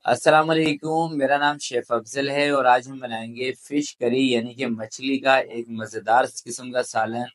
अस्सलाम वालेकुम। मेरा नाम शेफ अफजल है और आज हम बनाएंगे फिश करी यानी कि मछली का एक मज़ेदार किस्म का सालन।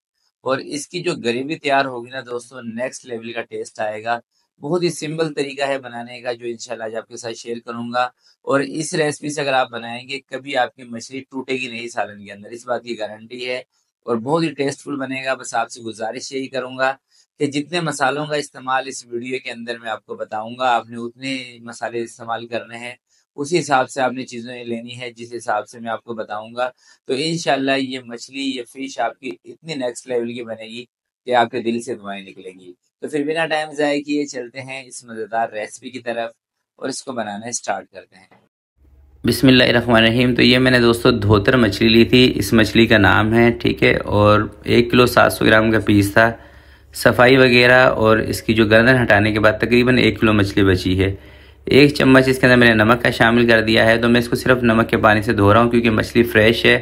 और इसकी जो ग्रेवी तैयार होगी ना दोस्तों, नेक्स्ट लेवल का टेस्ट आएगा। बहुत ही सिंपल तरीका है बनाने का जो इंशाल्लाह आज आपके साथ शेयर करूंगा। और इस रेसिपी से अगर आप बनाएंगे कभी आपकी मछली टूटेगी नहीं सालन के अंदर, इस बात की गारंटी है। और बहुत ही टेस्टफुल बनेगा। बस आपसे गुजारिश यही करूंगा कि जितने मसालों का इस्तेमाल इस वीडियो के अंदर मैं आपको बताऊंगा, आपने उतने मसाले इस्तेमाल करने हैं। उसी हिसाब से आपने चीज़ें लेनी है जिस हिसाब से मैं आपको बताऊंगा। तो इंशाल्लाह ये मछली, ये फिश आपकी इतनी नेक्स्ट लेवल की बनेगी कि आपके दिल से दुआएं निकलेंगी। तो फिर बिना टाइम ज़ाया किए चलते हैं इस मज़ेदार रेसिपी की तरफ और इसको बनाना स्टार्ट करते हैं। बिस्मिल्लाहिर्रहमानिर्रहीम। तो ये मैंने दोस्तों धोतर मछली ली थी। इस मछली का नाम है, ठीक है, और 1 किलो 700 ग्राम का पीस था। सफाई वगैरह और इसकी जो गर्दन हटाने के बाद तकरीबन 1 किलो मछली बची है। 1 चम्मच इसके अंदर मैंने नमक का शामिल कर दिया है। तो मैं इसको सिर्फ नमक के पानी से धो रहा हूँ क्योंकि मछली फ्रेश है।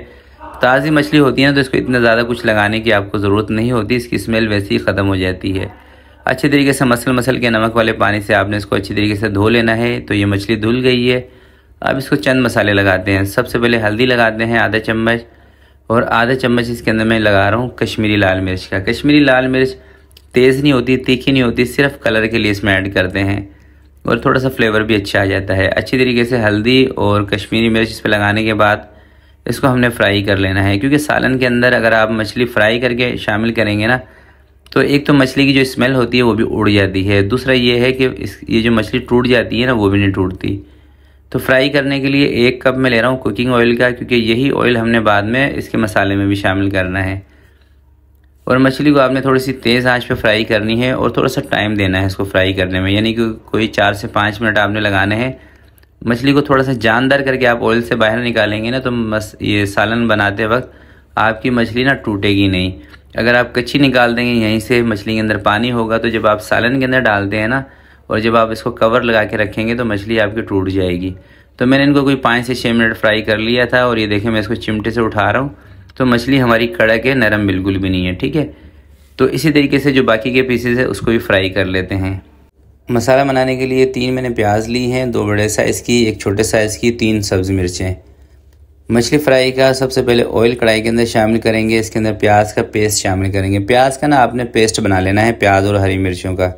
ताज़ी मछली होती है ना, तो इसको इतना ज़्यादा कुछ लगाने की आपको ज़रूरत नहीं होती, इसकी स्मेल वैसे ही ख़त्म हो जाती है। अच्छी तरीके से मसल के नमक वाले पानी से आपने इसको अच्छी तरीके से धो लेना है। तो ये मछली धुल गई है। अब इसको चंद मसाले लगाते हैं। सबसे पहले हल्दी लगाते हैं आधा चम्मच, और आधा चम्मच इसके अंदर मैं लगा रहा हूँ कश्मीरी लाल मिर्च का। कश्मीरी लाल मिर्च तेज़ नहीं होती, तीखी नहीं होती, सिर्फ कलर के लिए इसमें ऐड करते हैं और थोड़ा सा फ्लेवर भी अच्छा आ जाता है। अच्छी तरीके से हल्दी और कश्मीरी मिर्च इस पर लगाने के बाद इसको हमने फ्राई कर लेना है, क्योंकि सालन के अंदर अगर आप मछली फ्राई करके शामिल करेंगे ना, तो एक तो मछली की जो स्मेल होती है वो भी उड़ जाती है। दूसरा ये है कि ये जो मछली टूट जाती है ना, वो भी नहीं टूटती। तो फ्राई करने के लिए 1 कप में ले रहा हूँ कुकिंग ऑयल का, क्योंकि यही ऑयल हमने बाद में इसके मसाले में भी शामिल करना है। और मछली को आपने थोड़ी सी तेज़ आंच पे फ्राई करनी है और थोड़ा सा टाइम देना है इसको फ्राई करने में, यानी कि कोई 4 से 5 मिनट आपने लगाने हैं। मछली को थोड़ा सा जानदार करके आप ऑयल से बाहर निकालेंगे ना, तो ये सालन बनाते वक्त आपकी मछली ना टूटेगी नहीं। अगर आप कच्ची निकाल देंगे, यहीं से मछली के अंदर पानी होगा, तो जब आप सालन के अंदर डालते हैं ना, और जब आप इसको कवर लगा के रखेंगे तो मछली आपकी टूट जाएगी। तो मैंने इनको कोई 5 से 6 मिनट फ्राई कर लिया था, और ये देखें मैं इसको चिमटे से उठा रहा हूँ तो मछली हमारी कड़क है, नरम बिल्कुल भी नहीं है, ठीक है। तो इसी तरीके से जो बाकी के पीसेस है उसको भी फ्राई कर लेते हैं। मसाला बनाने के लिए 3 मैंने प्याज ली हैं, 2 बड़े साइज़ की, 1 छोटे साइज़ की, 3 सब्ज़ मिर्चें। मछली फ्राई का सबसे पहले ऑयल कढ़ाई के अंदर शामिल करेंगे। इसके अंदर प्याज का पेस्ट शामिल करेंगे। प्याज का ना आपने पेस्ट बना लेना है, प्याज और हरी मिर्चों का।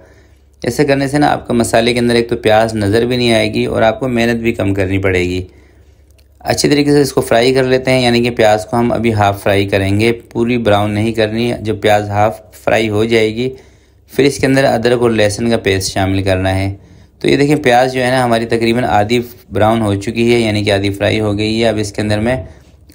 ऐसे करने से ना आपका मसाले के अंदर एक तो प्याज नज़र भी नहीं आएगी और आपको मेहनत भी कम करनी पड़ेगी। अच्छी तरीके से इसको फ्राई कर लेते हैं, यानी कि प्याज को हम अभी हाफ़ फ्राई करेंगे, पूरी ब्राउन नहीं करनी। जब प्याज हाफ़ फ्राई हो जाएगी फिर इसके अंदर अदरक और लहसुन का पेस्ट शामिल करना है। तो ये देखिए प्याज जो है ना हमारी तकरीबन आधी ब्राउन हो चुकी है, यानी कि आधी फ्राई हो गई है। अब इसके अंदर मैं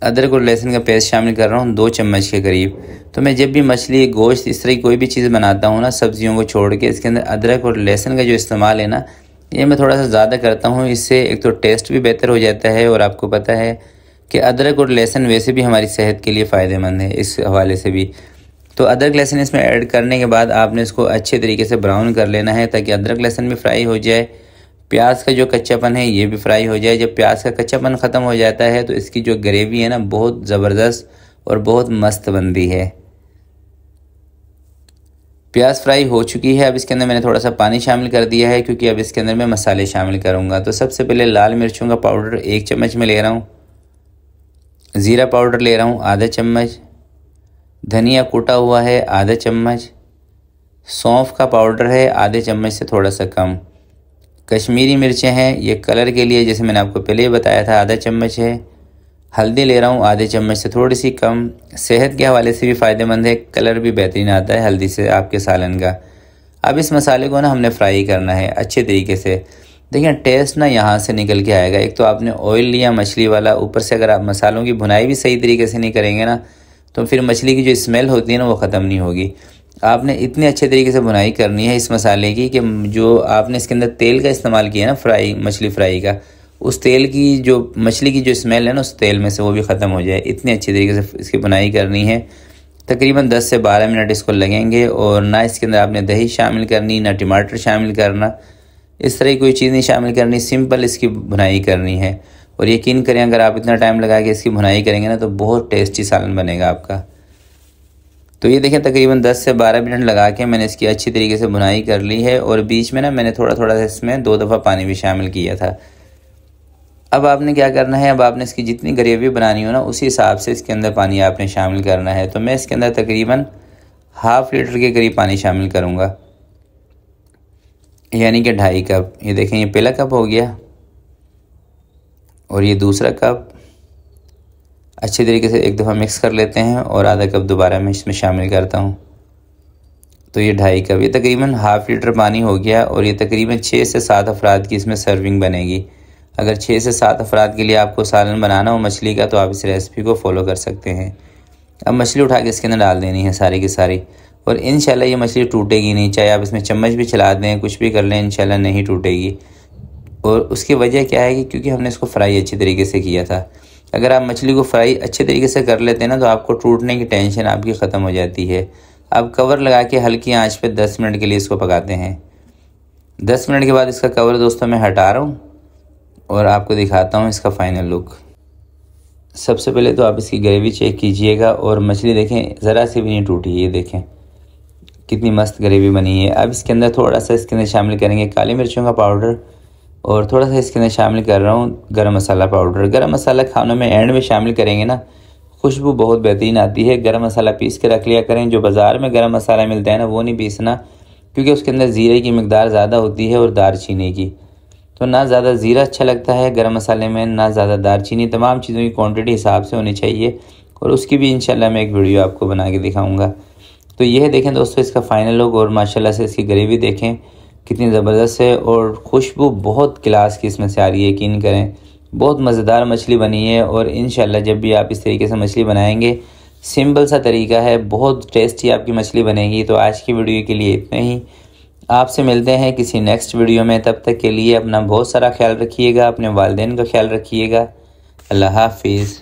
अदरक और लहसुन का पेस्ट शामिल कर रहा हूँ 2 चम्मच के करीब। तो मैं जब भी मछली, गोश्त, इस तरह की कोई भी चीज़ बनाता हूँ ना, सब्जियों को छोड़ के, इसके अंदर अदरक और लहसुन का जो इस्तेमाल है ना, ये मैं थोड़ा सा ज़्यादा करता हूँ। इससे एक तो टेस्ट भी बेहतर हो जाता है, और आपको पता है कि अदरक और लहसुन वैसे भी हमारी सेहत के लिए फ़ायदेमंद है इस हवाले से भी। तो अदरक लहसुन इसमें ऐड करने के बाद आपने इसको अच्छे तरीके से ब्राउन कर लेना है, ताकि अदरक लहसुन भी फ्राई हो जाए, प्याज का जो कच्चापन है ये भी फ्राई हो जाए। जब प्याज का कच्चापन ख़त्म हो जाता है तो इसकी जो ग्रेवी है ना, बहुत ज़बरदस्त और बहुत मस्त बनती है। प्याज फ्राई हो चुकी है। अब इसके अंदर मैंने थोड़ा सा पानी शामिल कर दिया है, क्योंकि अब इसके अंदर मैं मसाले शामिल करूँगा। तो सबसे पहले लाल मिर्चों का पाउडर 1 चम्मच में ले रहा हूँ। ज़ीरा पाउडर ले रहा हूँ आधा चम्मच। धनिया कूटा हुआ है आधा चम्मच। सौंफ का पाउडर है आधे चम्मच से थोड़ा सा कम। कश्मीरी मिर्चें हैं, ये कलर के लिए, जैसे मैंने आपको पहले ही बताया था, आधा चम्मच है। हल्दी ले रहा हूँ आधे चम्मच से थोड़ी सी कम। सेहत के हवाले से भी फ़ायदेमंद है, कलर भी बेहतरीन आता है हल्दी से आपके सालन का। अब इस मसाले को ना हमने फ्राई करना है अच्छे तरीके से। देखिए टेस्ट ना यहाँ से निकल के आएगा। एक तो आपने ऑयल लिया मछली वाला, ऊपर से अगर आप मसालों की भुनाई भी सही तरीके से नहीं करेंगे ना, तो फिर मछली की जो स्मेल होती है ना वो ख़त्म नहीं होगी। आपने इतने अच्छे तरीके से भुनाई करनी है इस मसाले की कि जो आपने इसके अंदर तेल का इस्तेमाल किया ना, फ्राई मछली फ्राई का, उस तेल की जो मछली की जो स्मेल है ना, उस तेल में से वो भी ख़त्म हो जाए। इतनी अच्छी तरीके से इसकी भुनाई करनी है। तकरीबन 10 से 12 मिनट इसको लगेंगे। और ना इसके अंदर आपने दही शामिल करनी, ना टमाटर शामिल करना, इस तरह की कोई चीज़ नहीं शामिल करनी, सिंपल इसकी भुनाई करनी है। और यकीन करें अगर आप इतना टाइम लगा के इसकी भुनाई करेंगे ना, तो बहुत टेस्टी सालन बनेगा आपका। तो ये देखें तकरीबन 10 से 12 मिनट लगा के मैंने इसकी अच्छी तरीके से भुनाई कर ली है। और बीच में ना मैंने थोड़ा थोड़ा इसमें 2 दफ़ा पानी भी शामिल किया था। अब आपने क्या करना है, अब आपने इसकी जितनी ग्रेवी बनानी हो ना उसी हिसाब से इसके अंदर पानी आपने शामिल करना है। तो मैं इसके अंदर तकरीबन ½ लीटर के करीब पानी शामिल करूँगा, यानी कि 2.5 कप। ये देखें, ये पहला कप हो गया और ये दूसरा कप। अच्छे तरीके से एक दफ़ा मिक्स कर लेते हैं और आधा कप दोबारा मैं इसमें शामिल करता हूँ। तो ये 2.5 कप, ये तकरीबन ½ लीटर पानी हो गया और ये तकरीबन 6 से 7 अफराद की इसमें सर्विंग बनेगी। अगर 6 से 7 अफराद के लिए आपको सालन बनाना हो मछली का तो आप इस रेसिपी को फॉलो कर सकते हैं। अब मछली उठा के इसके अंदर डाल देनी है सारी की सारी, और इंशाल्लाह ये मछली टूटेगी नहीं, चाहे आप इसमें चम्मच भी चला दें, कुछ भी कर लें, इंशाल्लाह नहीं टूटेगी। और उसकी वजह क्या है कि क्योंकि हमने इसको फ्राई अच्छी तरीके से किया था। अगर आप मछली को फ्राई अच्छे तरीके से कर लेते हैं ना तो आपको टूटने की टेंशन आपकी ख़त्म हो जाती है। आप कवर लगा के हल्की आंच पे 10 मिनट के लिए इसको पकाते हैं। 10 मिनट के बाद इसका कवर दोस्तों मैं हटा रहा हूँ और आपको दिखाता हूँ इसका फ़ाइनल लुक। सबसे पहले तो आप इसकी ग्रेवी चेक कीजिएगा और मछली देखें ज़रा सी भी नहीं टूटी, ये देखें कितनी मस्त ग्रेवी बनी है। अब इसके अंदर थोड़ा सा इसके अंदर शामिल करेंगे काली मिर्चों का पाउडर और थोड़ा सा इसके अंदर शामिल कर रहा हूँ गरम मसाला पाउडर। गरम मसाला खानों में एंड में शामिल करेंगे ना, खुशबू बहुत बेहतरीन आती है। गरम मसाला पीस के रख लिया करें, जो बाज़ार में गरम मसाला मिलता है ना वो नहीं पीसना, क्योंकि उसके अंदर ज़ीरे की मकदार ज़्यादा होती है और दारचीनी की। तो ना ज़्यादा ज़ीरा अच्छा लगता है गरम मसाले में, ना ज़्यादा दारचीनी। तमाम चीज़ों की क्वांटिटी हिसाब से होनी चाहिए और उसकी भी इंशाल्लाह मैं एक वीडियो आपको बना के दिखाऊंगा। तो यह देखें दोस्तों इसका फ़ाइनल लुक, और माशाल्लाह से इसकी ग्रेवी देखें कितनी ज़बरदस्त है और खुशबू बहुत क्लास की इसमें से आ रही है, यकीन करें। बहुत मज़ेदार मछली बनी है और इंशाल्लाह जब भी आप इस तरीके से मछली बनाएंगे, सिंपल सा तरीका है, बहुत टेस्टी आपकी मछली बनेगी। तो आज की वीडियो के लिए इतना ही, आपसे मिलते हैं किसी नेक्स्ट वीडियो में। तब तक के लिए अपना बहुत सारा ख्याल रखिएगा, अपने वालिदैन का ख्याल रखिएगा। अल्लाह हाफिज़।